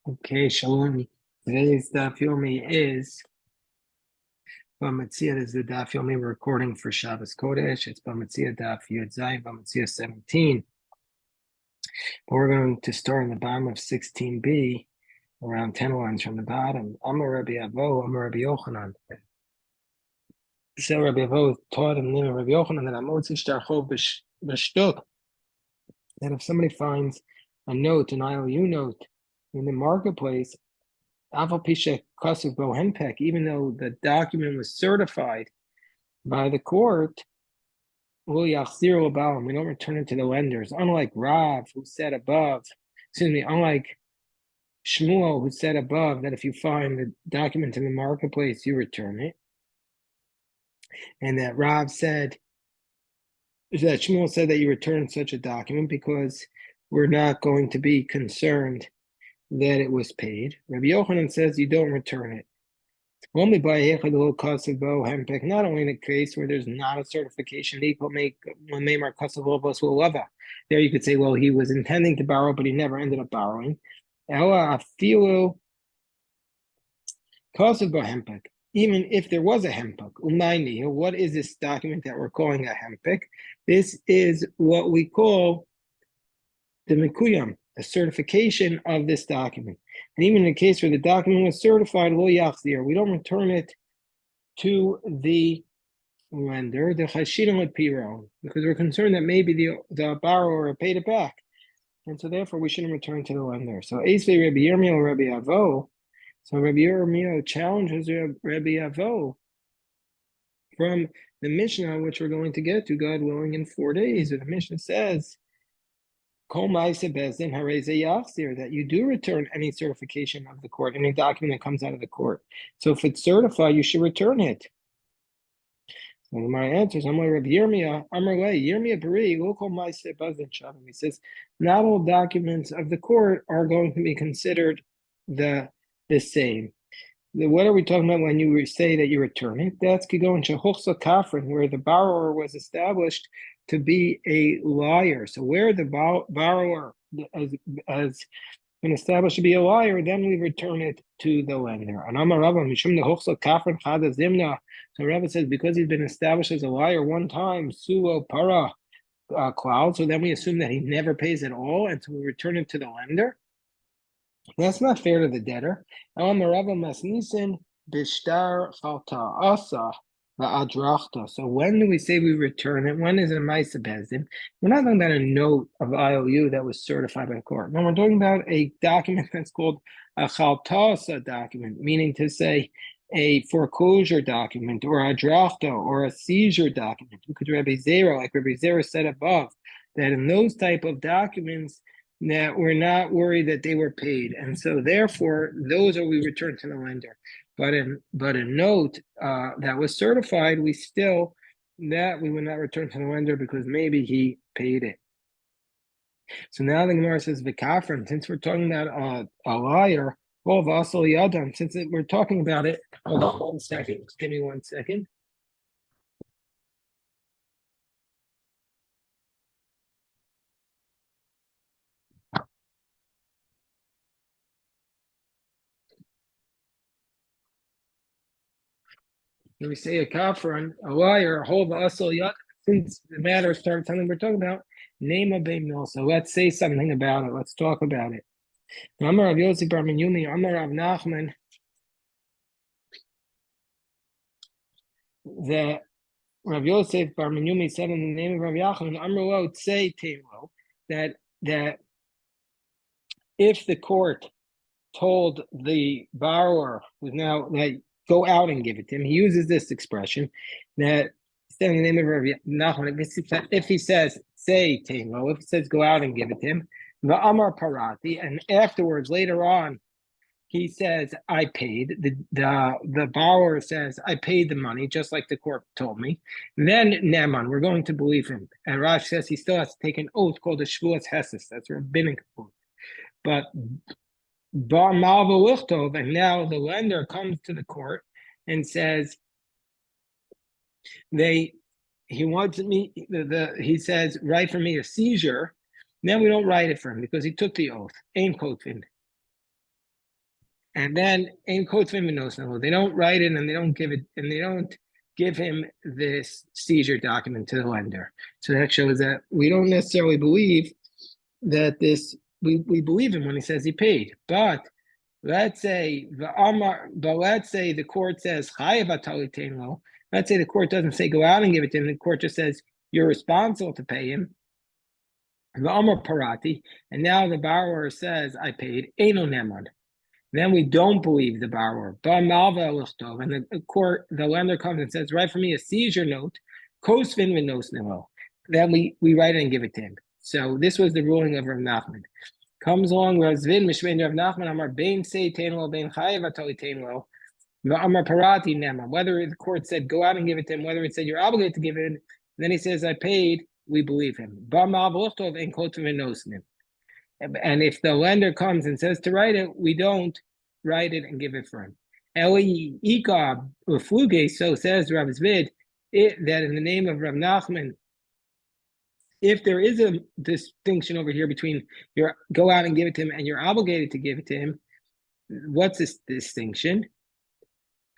Okay, Shalom. Today's Daf Yomi is Bava Metzia. This is the Daf Yomi we're recording for Shabbos Kodesh. It's Bava Metzia Daf Yud Zayin, Bava Metzia 17. But we're going to start in the bottom of 16b, around 10 lines from the bottom. Amar Rabbi Avo, Amar Rabbi Yochanan. So Rabbi Avo taught him, Rabbi Yochanan, that Amotzi Shtarchov B'Shtuk, that if somebody finds a note, an IOU note, in the marketplace, even though the document was certified by the court, we don't return it to the lenders. Unlike Rav, who said above, unlike Shmuel, who said above that if you find the document in the marketplace, you return it. And that Rav said, that Shmuel said that you return such a document because we're not going to be concerned that it was paid. Rabbi Yochanan says you don't return it. Only by not only in a case where there's not a certification, there you could say, well, he was intending to borrow, but he never ended up borrowing. Even if there was a hempek, what is this document that we're calling a hempek? This is what we call the mikuyam, the certification of this document. And even in the case where the document was certified, we don't return it to the lender, because we're concerned that maybe the borrower paid it back. And so therefore we shouldn't return to the lender. So Eisvei Rabbi Yirmiyah Rabbi Avo. So Rabbi Yirmiyah challenges Rabbi Avo from the Mishnah, which we're going to get to, God willing, in 4 days. The Mishnah says, that you do return any certification of the court, any document that comes out of the court. So if it's certified, you should return it. So my answer is, he says, not all documents of the court are going to be considered the same. What are we talking about when you say that you return it? That's Kigon Shehuchsa Kafrin, where the borrower was established to be a liar. So where the borrower has been established to be a liar, then we return it to the lender. So Rabbi says, because he's been established as a liar one time, suo para cloud, so then we assume that he never pays at all, and so we return it to the lender. That's not fair to the debtor. So when do we say we return it? When is it a Maisa Bezdin? We're not talking about a note of IOU that was certified by the court. No, we're talking about a document that's called a Chaltasa document, meaning to say a foreclosure document or a drachta or a seizure document. Because Rabbi Zera, like Rabbi Zera said above, that in those type of documents, that we're not worried that they were paid, and so therefore those are we return to the lender. But a note that was certified, we would not return to the lender because maybe he paid it. So now the Gemara says v'kafrim, since we're talking about a liar, well, v'asal yadam, since we're talking about it. Hold on 1 second. Just give me 1 second. When we say a kafran, a liar, hold asal yad, since the matter started something we're talking about, name a beimil. So let's say something about it. Let's talk about it. Amar Rav Yosef bar Minyumi, Amar Rav Nachman, the Rav Yosef bar Minyumi said in the name of Rav Yachman, Amar Lo Tzei Teimlo, that if the court told the borrower who's now that go out and give it to him, he uses this expression that in the name of Rabbi Nachman, if he says say Teimlo, if he says go out and give it to him, the Amar Parati, and afterwards later on he says I paid, the borrower says I paid the money just like the court told me, then Neman, we're going to believe him. And Rash says he still has to take an oath called a Shvuas Heses, that's a rabbinic oath. But and now the lender comes to the court and says he says write for me a seizure. Now we don't write it for him because he took the oath. Ain kotvin. And then in they don't write it and they don't give it and they don't give him this seizure document to the lender. So that shows that we don't necessarily believe that this we believe him when he says he paid. But let's say the court says let's say the court doesn't say go out and give it to him, the court just says you're responsible to pay him. The Amar Parati, and now the borrower says I paid Eino Nemad. Then we don't believe the borrower. And the lender comes and says, write for me a seizure note, then we write it and give it to him. So this was the ruling of Rav Nachman. Comes along Razvin Mishmein Rav Nachman Amar Bein Sei Tenlo Bein Chayev Atoli Tenlo Amar Parati Nema. Whether the court said go out and give it to him, whether it said you're obligated to give it, and then he says I paid, we believe him. And if the lender comes and says to write it, we don't write it and give it for him. So says Rav Zvid, that in the name of Rav Nachman, if there is a distinction over here between you go out and give it to him and you're obligated to give it to him, what's this distinction?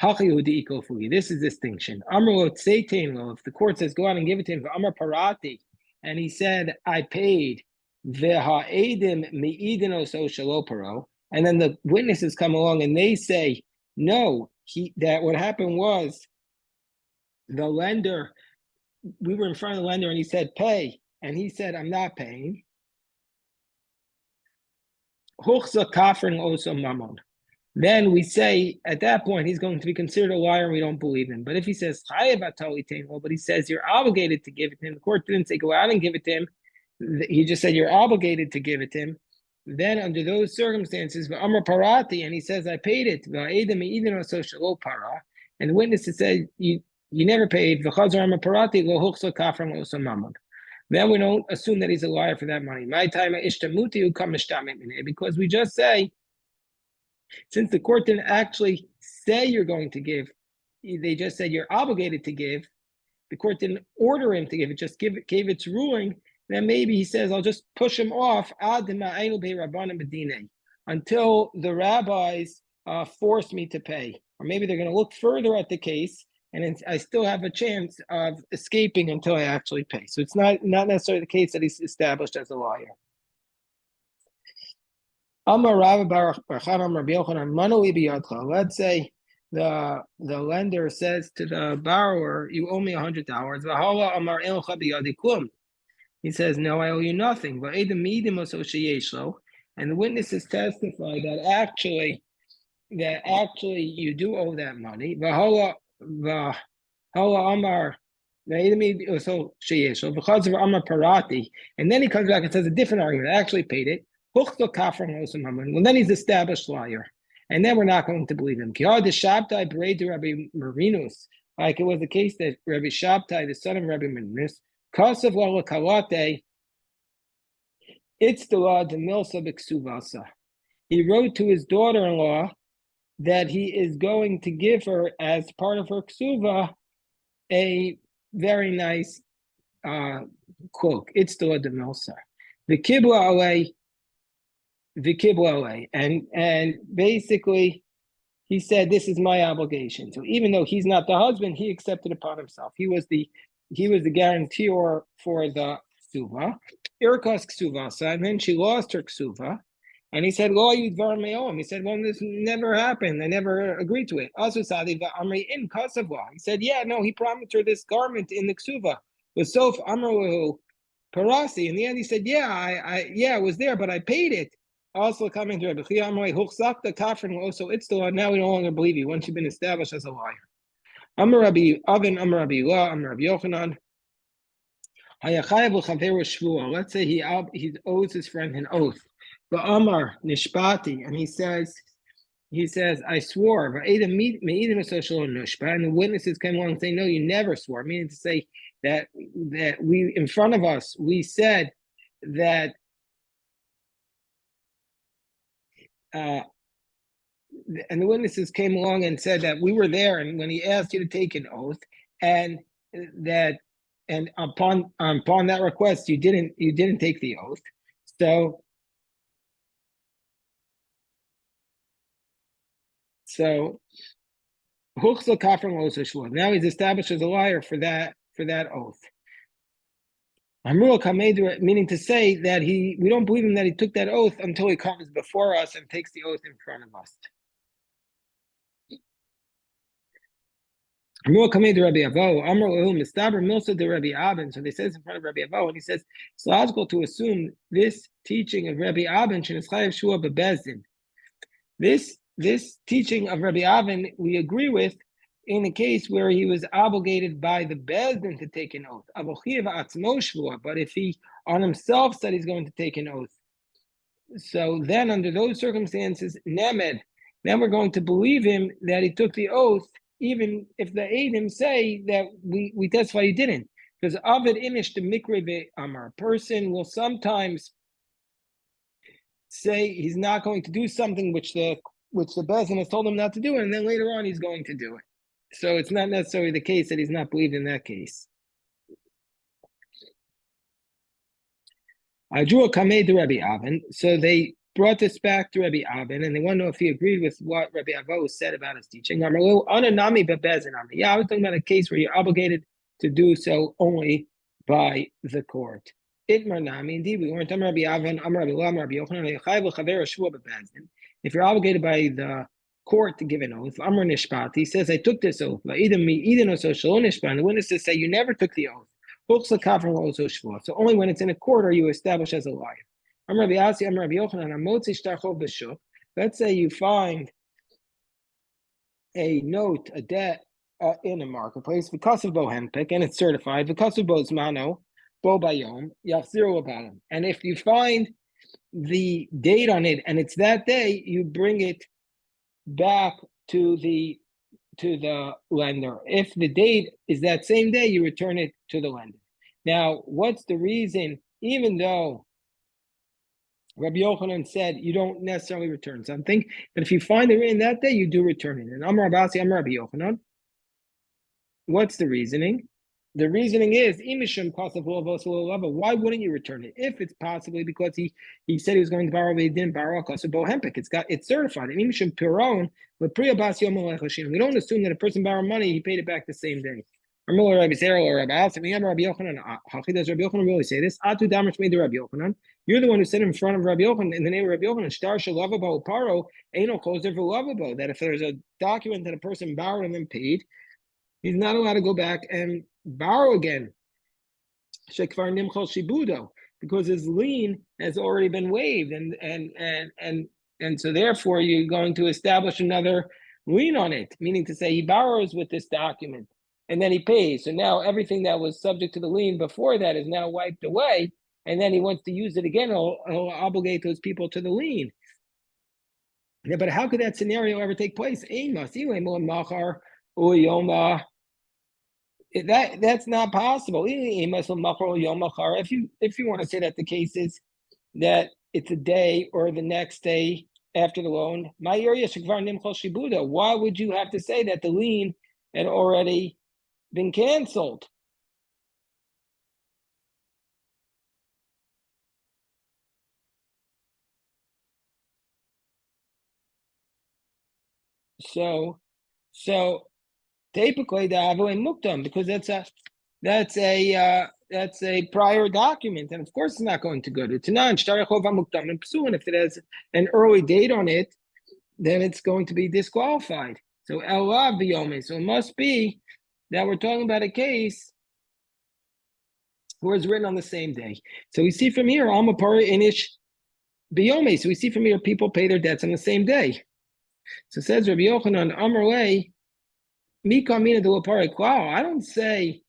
This is distinction. If the court says go out and give it to him, Amar Parati, and he said I paid, and then the witnesses come along and they say no, that what happened was the lender, we were in front of the lender and he said pay, and he said I'm not paying. Then we say at that point he's going to be considered a liar and we don't believe him. But if he says but he says you're obligated to give it to him, the court didn't say go out and give it to him, he just said you're obligated to give it to him, then under those circumstances, Amar Parati, and he says I paid it, and the witnesses said you never paid, then we don't assume that he's a liar for that money. My time because we just say, since the court didn't actually say you're going to give, they just said you're obligated to give. The court didn't order him to give it, just gave its ruling. Then maybe he says, I'll just push him off until the rabbis force me to pay. Or maybe they're going to look further at the case and I still have a chance of escaping until I actually pay. So it's not necessarily the case that he's established as a liar. Let's say the lender says to the borrower, you owe me $100. He says, no, I owe you nothing. And the witnesses testify that actually you do owe that money. And then he comes back and says a different argument. I actually paid it. Well, then he's established liar. And then we're not going to believe him. Like it was the case that Rabbi Shabtai, the son of Rabbi Marinus, he wrote to his daughter-in-law that he is going to give her, as part of her ksuva, a very nice cloak. It's the de milsa. The kibla and basically he said this is my obligation. So even though he's not the husband, he accepted upon himself. He was the guarantor for the ksuva, irkos ksuvasa, and then she lost her ksuva. And he said, "Lo yud var me'om." He said, "Well, this never happened. I never agreed to it." Also, Sadi va'amri in kasavla. He said, "Yeah, no, he promised her this garment in the ksuva." With sof amru parasi. In the end, he said, "Yeah, I was there, but I paid it." Also coming to Rabbi Chia Amrei Huchsakta Kafrin. Also, it's the law. Now we no longer believe you once you've been established as a liar. Amar Rabbi Avin, Amar Rabbi La, Amar Rabbi Yochanan. Let's say he owes his friend an oath. But Amar Nishpati, and he says, I swore. And the witnesses came along and say, no, you never swore. Meaning to say that we, in front of us, we said that and the witnesses came along and said that we were there, and when he asked you to take an oath, and upon that request, you didn't take the oath. So So now he's established as a liar for that oath. Meaning to say that we don't believe him that he took that oath until he comes before us and takes the oath in front of us. So they says in front of Rabbi Avo, and he says it's logical to assume this teaching of Rabbi Abin this teaching of Rabbi Avin we agree with in a case where he was obligated by the Bezdin to take an oath. But if he on himself said he's going to take an oath, so then under those circumstances, Nemed, then we're going to believe him that he took the oath, even if the Eidim say that we testify he didn't. Because Avid Inish the Mikre Amar, person will sometimes say he's not going to do something which the Bezdin has told him not to do, and then later on he's going to do it. So it's not necessarily the case that he's not believed in that case. I drew a kameh to Rabbi Avin, so they brought this back to Rabbi Avin, and they want to know if he agreed with what Rabbi Avo said about his teaching. Yeah, I was talking about a case where you're obligated to do so only by the court. Indeed, we weren't Rabbi Avin, Rabbi Yochanan. If you're obligated by the court to give an oath, Amr Nishpat, he says, I took this oath. The witnesses say you never took the oath. So only when it's in a court are you established as a liar. Let's say you find a note, a debt in a marketplace because of Bohempik, and it's certified because of Bozmano, Bo Bayom, Yafziru Abalim. And if you find the date on it and it's that day, you bring it back to the lender. If the date is that same day, you return it to the lender. Now, what's the reason? Even though Rabbi Yochanan said you don't necessarily return something, but if you find it in that day, you do return it. And Amar Abasi, Amar Rabbi Yochanan. What's the reasoning? The reasoning is why wouldn't you return it? If it's possibly because he said he was going to borrow, but he didn't borrow Hempik. It's certified. We don't assume that a person borrowed money, he paid it back the same day. Does Rabbi Yochanan really say this? You're the one who said in front of Rabbi Yochanan, in the name of Rabbi Yochanan, that if there's a document that a person borrowed and then paid, he's not allowed to go back and borrow again. Because his lien has already been waived, and so therefore you're going to establish another lien on it, meaning to say he borrows with this document and then he pays. So now everything that was subject to the lien before that is now wiped away, and then he wants to use it again, he'll obligate those people to the lien. Yeah, but how could that scenario ever take place? That's not possible. If you want to say that the case is that it's a day or the next day after the loan, why would you have to say that the lien had already been canceled? So typically the avoin muktam, because that's a prior document, and of course it's not going to go to Tanan. And if it has an early date on it, then it's going to be disqualified. So elav biyome. So it must be that we're talking about a case where it's written on the same day. So we see from here, Almapara inish biyome. So we see from here people pay their debts on the same day. So it says Rabbi Yochanan Amarle, Mikamina de Lapare. Wow, I don't say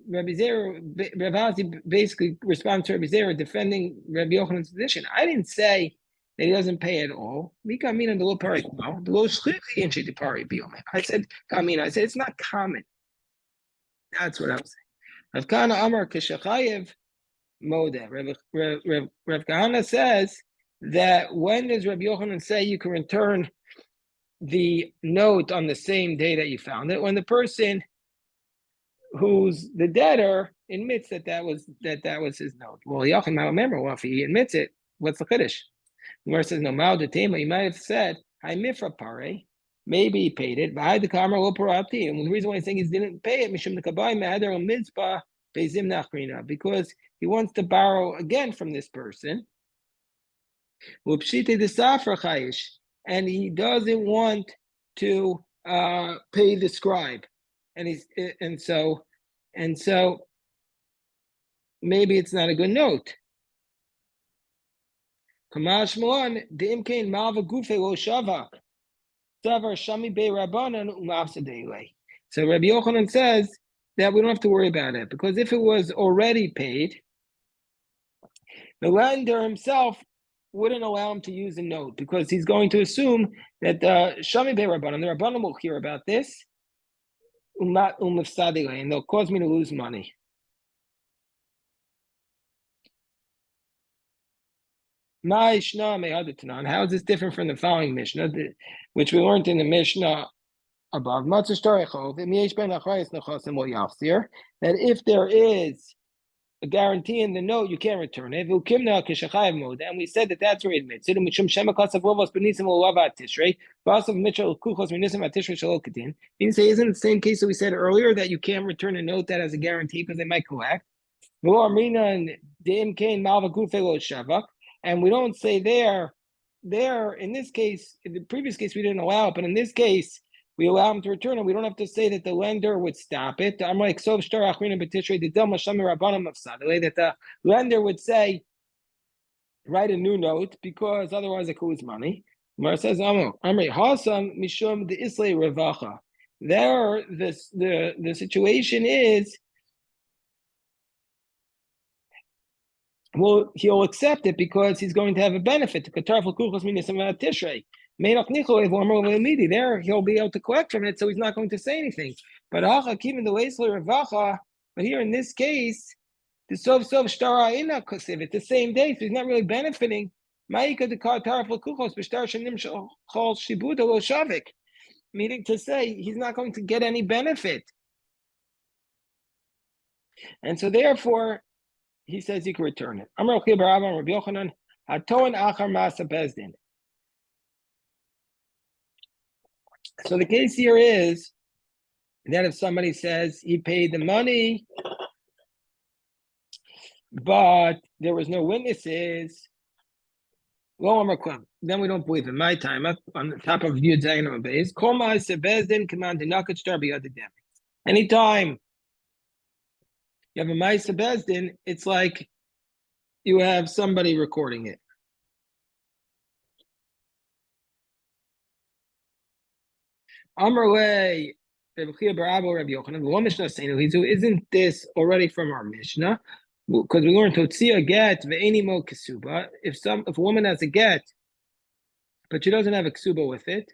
Rabbi Zera, Rabbi Hazi basically responds to Rabbi Zera defending Rabbi Yochanan's position. I didn't say that he doesn't pay at all. Mikamina de Lapare. Wow, the Lo Shlichi Inchi de Pari Biyome. I said Kamina. I said it's not common. That's what I was saying. Rav Kahana Amar Kishachayev Moda. Rav Kahana says that when does Rabbi Yochanan say you can return the note on the same day that you found it? When the person who's the debtor admits that was his note. Well, Yochanan, remember, well, if he admits it, what's the chiddush? The Gemara says, no, Mao de Tema, you might have said, Hi Mifra Pare. Maybe he paid it. And the reason why he's saying he didn't pay it, because he wants to borrow again from this person. And he doesn't want to pay the scribe. And so maybe it's not a good note. So Rabbi Yochanan says that we don't have to worry about it, because if it was already paid, the lender himself wouldn't allow him to use a note, because he's going to assume that Shami Bei Rabbanan, the Rabbanan will hear about this, and they'll cause me to lose money. How is this different from the following Mishnah, which we learned in the Mishnah above? That if there is a guarantee in the note, you can't return it. And we said that that's where it admits it. Means say, isn't it the same case that we said earlier, that you can't return a note that has a guarantee because they might collect? And we don't say there, in this case, in the previous case, we didn't allow it, but in this case, we allow him to return, and we don't have to say that the lender would stop it. I'm like, that the lender would say, write a new note, because otherwise it could lose money. Mar says, there, the situation is, well, he'll accept it because he's going to have a benefit. There, he'll be able to collect from it, so he's not going to say anything. But here in this case, it's the same day, so he's not really benefiting. Meaning to say, he's not going to get any benefit. And so therefore, he says he can return it. So the case here is that if somebody says he paid the money, but there was no witnesses, then we don't believe in my time up on the top of Yud Zayin base. Anytime you have a Ma'aseh Bezdin, it's like you have somebody recording it. Amrle, isn't this already from our Mishnah? Because we learned Totzia get ve'enimo kesuba. If a woman has a get, but she doesn't have a ksuba with it,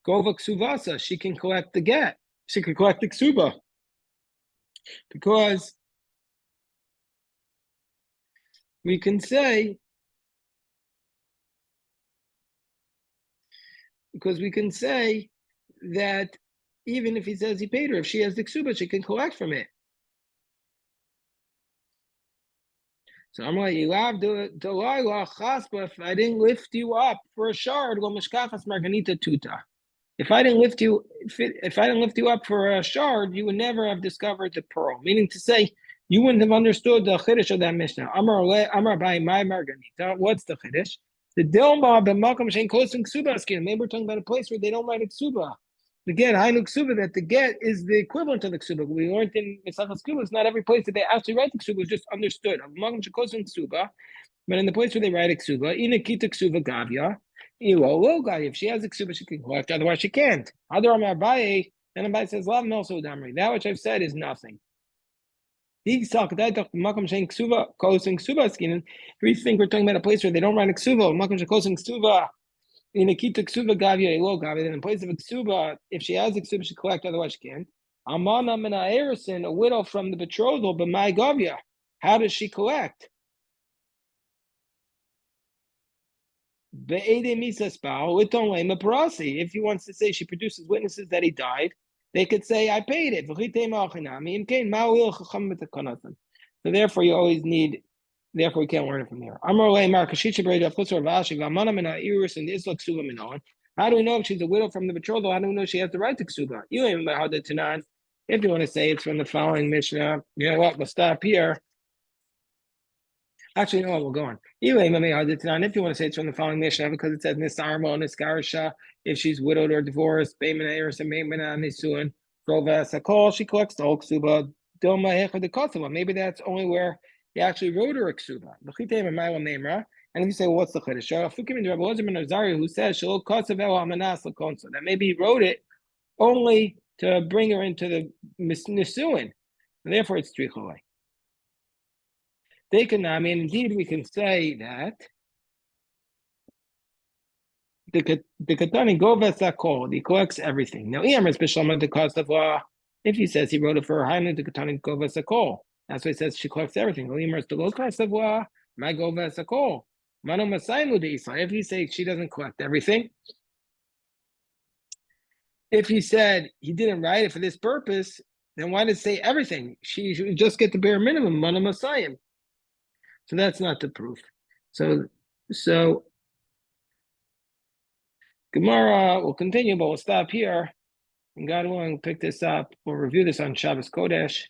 gova ksuvasa, she can collect the get. She can collect the ksuba, because we can say that even if he says he paid her, if she has the ksuba, she can collect from it. So I'm like, if I didn't lift you up for a shard, if I didn't lift you up for a shard, you would never have discovered the pearl. Meaning to say, you wouldn't have understood the chiddush of that Mishnah. What's the chiddush? The dilma b'makom shein kosing ksuba skin. Maybe we're talking about a place where they don't write a ksuba. Again, hainu ksuba, that the get is the equivalent of the ksuba. We learned in Mesachas Ksuba, not every place that they actually write the ksuba is just understood. B'makom shein kosing ksuba, but in the place where they write a ksuba, inakita ksuba gavya. If she has a ksuba, she can collect. Otherwise, she can't. Then Abaye says, that which I've said is nothing. If you think we're talking about a place where they don't write a ksuba, in a kita ksuba gavya elo gavya, then in place of a ksuba, if she has a ksuba, she collect. Otherwise, she can't. Amana mina erison, a widow from the betrothal, but my gavya, how does she collect? If he wants to say she produces witnesses that he died, they could say, I paid it. So therefore, you always need, therefore, we can't learn it from here. How do we know if she's a widow from the betrothal? How do we know she has the right to ksuba? You ain't how to tanan. If you want to say it's from the following Mishnah, you know what? We'll stop here. Actually, you know what? We'll go on. If you want to say it's from the following Mishnah, because it says Nisarmo, Niskarisha, if she's widowed or divorced, Beimana or Samemana Nisuan, Grova Sakol, she collects the whole ksuba. Doma Hecha de Kosova. Maybe that's only where he actually wrote her a ksuba. And if you say, well, what's the chiddush? Who says that maybe he wrote it only to bring her into the nisuin, and therefore it's tricholai. They can. I mean, indeed, we can say that the katani govas akol. He collects everything. Now, if he says he wrote it for her, the katani govas akol. That's why he says she collects everything. My govas akol. If he says she doesn't collect everything, if he said he didn't write it for this purpose, then why did it say everything? She should just get the bare minimum, mana masayim. So that's not the proof. So Gemara will continue, but we'll stop here. And God willing, pick this up. We'll review this on Shabbos Kodesh.